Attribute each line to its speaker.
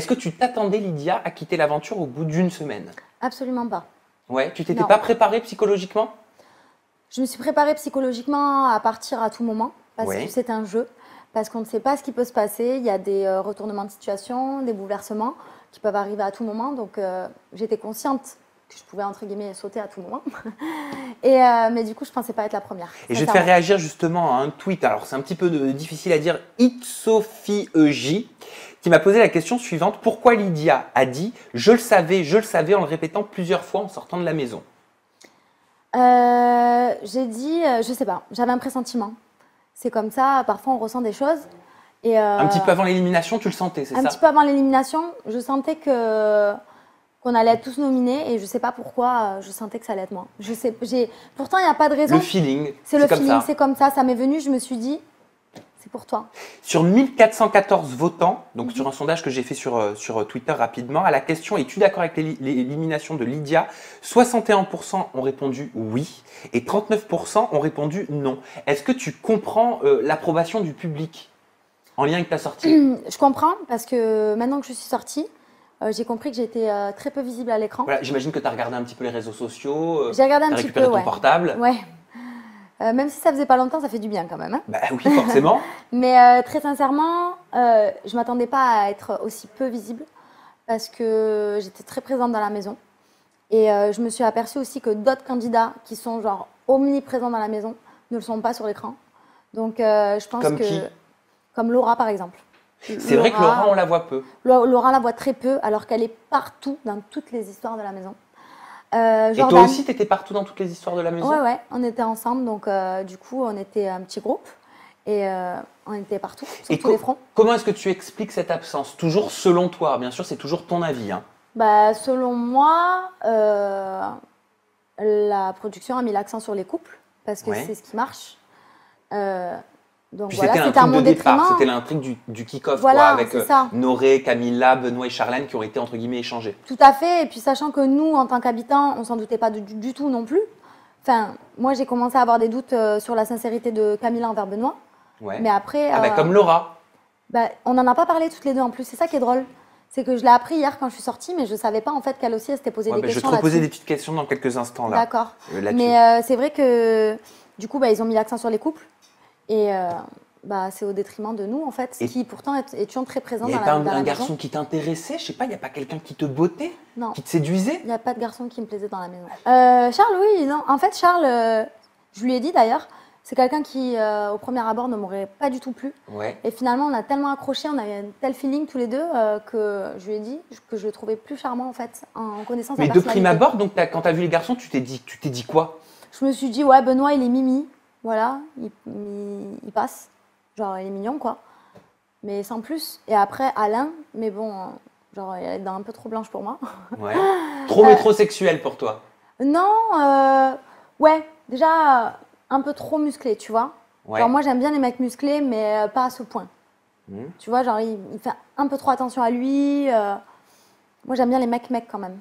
Speaker 1: Est-ce que tu t'attendais, Lydia, à quitter l'aventure au bout d'une semaine?
Speaker 2: Absolument pas.
Speaker 1: Ouais, tu t'étais
Speaker 2: Non.
Speaker 1: pas préparée psychologiquement?
Speaker 2: Je me suis préparée psychologiquement à partir à tout moment parce
Speaker 1: Ouais.
Speaker 2: que c'est un jeu, parce qu'on ne sait pas ce qui peut se passer. Il y a des retournements de situation, des bouleversements qui peuvent arriver à tout moment. Donc j'étais consciente que je pouvais entre guillemets sauter à tout moment. Mais du coup, je pensais pas être la première.
Speaker 1: Et je vais te faire réagir justement à un tweet. Alors c'est un petit peu difficile à dire. ItSophieJ qui m'a posé la question suivante. Pourquoi Lydia a dit « je le savais » en le répétant plusieurs fois en sortant de la maison?
Speaker 2: J'ai dit, je sais pas, j'avais un pressentiment. C'est comme ça, parfois on ressent des choses.
Speaker 1: Un petit peu avant l'élimination, tu le sentais, c'est ça?
Speaker 2: Un petit peu avant l'élimination, je sentais qu'on allait être tous nominés et je sais pas pourquoi, je sentais que ça allait être moi. Pourtant, il n'y a pas de raison.
Speaker 1: Le feeling,
Speaker 2: c'est le
Speaker 1: comme
Speaker 2: feeling,
Speaker 1: ça.
Speaker 2: c'est comme ça. Ça m'est venu, je me suis dit, c'est pour toi.
Speaker 1: Sur 1414 votants, donc sur un sondage que j'ai fait sur Twitter rapidement, à la question « Es-tu d'accord avec l'élimination de Lydia ?» 61% ont répondu oui et 39% ont répondu non. Est-ce que tu comprends l'approbation du public en lien avec ta sortie?
Speaker 2: Je comprends parce que maintenant que je suis sortie, j'ai compris que j'étais très peu visible à l'écran.
Speaker 1: Voilà, j'imagine que tu as regardé un petit peu les réseaux sociaux,
Speaker 2: j'ai regardé un petit peu,
Speaker 1: récupéré ton portable.
Speaker 2: Ouais. Même si ça faisait pas longtemps, ça fait du bien quand même. Hein.
Speaker 1: Bah oui, forcément.
Speaker 2: Mais très sincèrement, je m'attendais pas à être aussi peu visible parce que j'étais très présente dans la maison. Et je me suis aperçue aussi que d'autres candidats qui sont genre omniprésents dans la maison ne le sont pas sur l'écran. Donc je pense
Speaker 1: Comme
Speaker 2: que…
Speaker 1: qui?
Speaker 2: Comme Laura par exemple.
Speaker 1: C'est vrai que Laura, on la voit peu.
Speaker 2: Laura la voit très peu alors qu'elle est partout dans toutes les histoires de la maison.
Speaker 1: Et toi aussi, tu étais partout dans toutes les histoires de la maison?
Speaker 2: Ouais, on était ensemble, donc du coup, on était un petit groupe et on était partout, sur tous les fronts.
Speaker 1: Comment est-ce que tu expliques cette absence? Toujours selon toi, bien sûr, c'est toujours ton avis. Hein.
Speaker 2: Bah, selon moi, la production a mis l'accent sur les couples parce que c'est ce qui marche. Donc
Speaker 1: puis
Speaker 2: voilà,
Speaker 1: c'était
Speaker 2: à mon détriment.
Speaker 1: C'était l'intrigue du kick-off,
Speaker 2: voilà,
Speaker 1: avec Noré, Camilla, Benoît et Charlène qui ont été entre guillemets échangés.
Speaker 2: Tout à fait, et puis sachant que nous, en tant qu'habitants, on s'en doutait pas du tout non plus. Enfin, moi j'ai commencé à avoir des doutes sur la sincérité de Camilla envers Benoît.
Speaker 1: Ouais.
Speaker 2: Mais après…
Speaker 1: comme Laura.
Speaker 2: On n'en a pas parlé toutes les deux en plus, c'est ça qui est drôle. C'est que je l'ai appris hier quand je suis sortie, mais je ne savais pas en fait qu'elle aussi elle s'était posé des questions.
Speaker 1: Je vais te reposer des petites questions dans quelques instants là.
Speaker 2: D'accord. Mais c'est vrai que du coup, ils ont mis l'accent sur les couples. Et c'est au détriment de nous, en fait, qui pourtant étions très présents dans la maison. Il n'y a pas
Speaker 1: un garçon qui t'intéressait? Je sais pas, il n'y a pas quelqu'un qui te bottait?
Speaker 2: Non.
Speaker 1: Qui te séduisait?
Speaker 2: Il n'y a pas de garçon qui me plaisait dans la maison. Charles, oui, non. En fait, Charles, je lui ai dit d'ailleurs, c'est quelqu'un qui, au premier abord, ne m'aurait pas du tout plu.
Speaker 1: Ouais.
Speaker 2: Et finalement, on a tellement accroché, on avait un tel feeling tous les deux que je lui ai dit que je le trouvais plus charmant, en fait, en connaissant sa personnalité.
Speaker 1: Mais de prime abord, donc, quand tu as vu les garçons, tu t'es dit quoi?
Speaker 2: Je me suis dit, ouais, Benoît, il est mimi. Voilà, il passe. Genre, il est mignon, quoi. Mais sans plus. Et après, Alain, mais bon, genre, il a les dents un peu trop blanches pour moi.
Speaker 1: Ouais. Trop métrosexuel pour toi?
Speaker 2: Non, ouais, déjà, un peu trop musclé, tu vois. Ouais. Genre, moi, j'aime bien les mecs musclés, mais pas à ce point. Tu vois, genre, il fait un peu trop attention à lui. Moi, j'aime bien les mecs quand même.